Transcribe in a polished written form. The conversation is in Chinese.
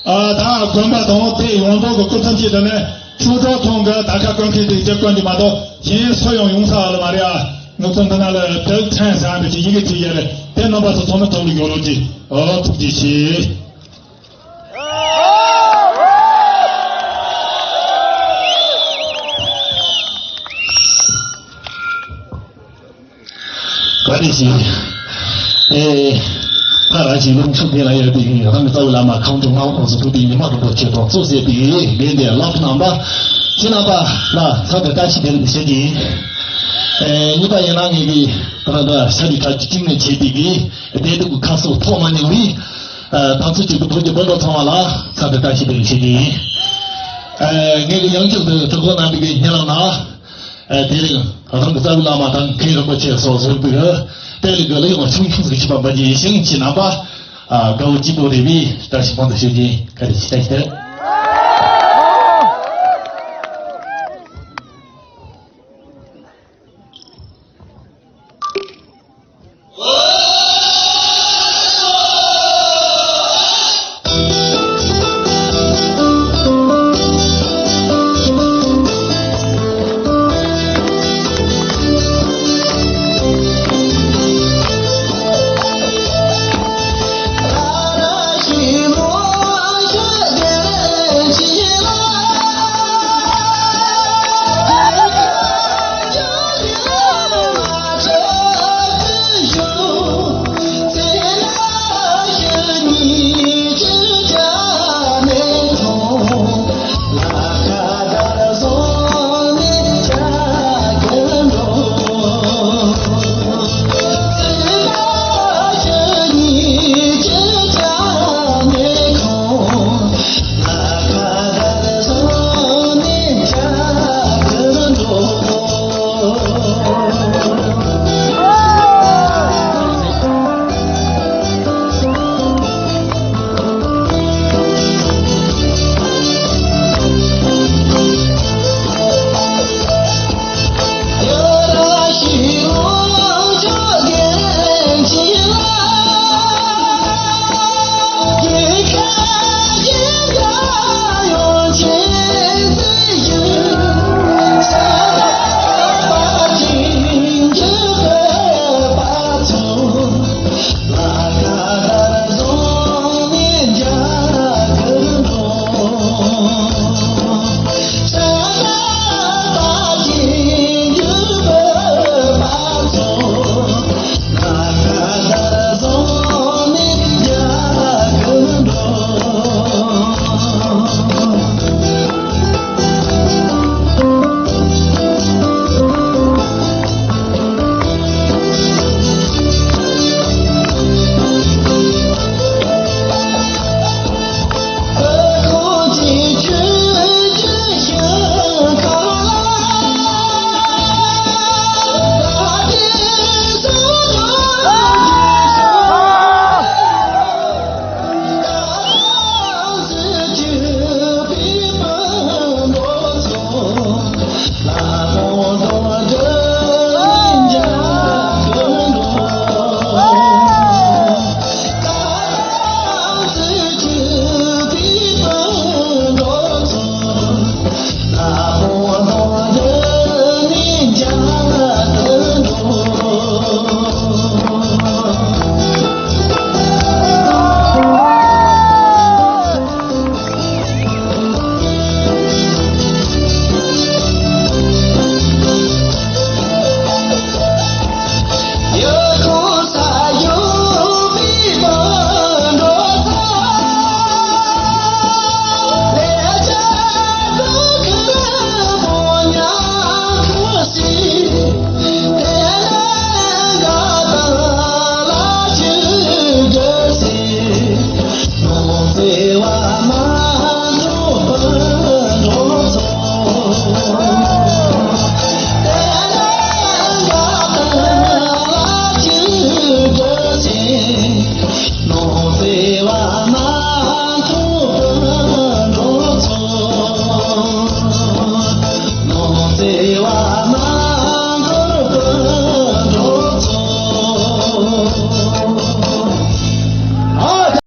他关巴东对王多个国产体的呢，苏州通个大家关开的这关的嘛都，现在所用啥了嘛的啊？我从那了都产生的一个职业嘞，电脑把是从那走的有逻辑，土地起。关键是，他来是农村的来的地，他们走了嘛，康中老公是土地，你嘛都不接受，做些地，连点老南吧，新南吧，那他的担心的些地，一般人那个，可能小李他今年接地的，别的个卡数拖慢牛力，当时就不到长完了，他的担心的些地，那个扬州的这个那个年老拿。第二个，他们在那嘛，他开了个介绍说这个，第二个呢，我重新这个基本把野生去拿吧，搞几波的米，但是放在手机开始期待的。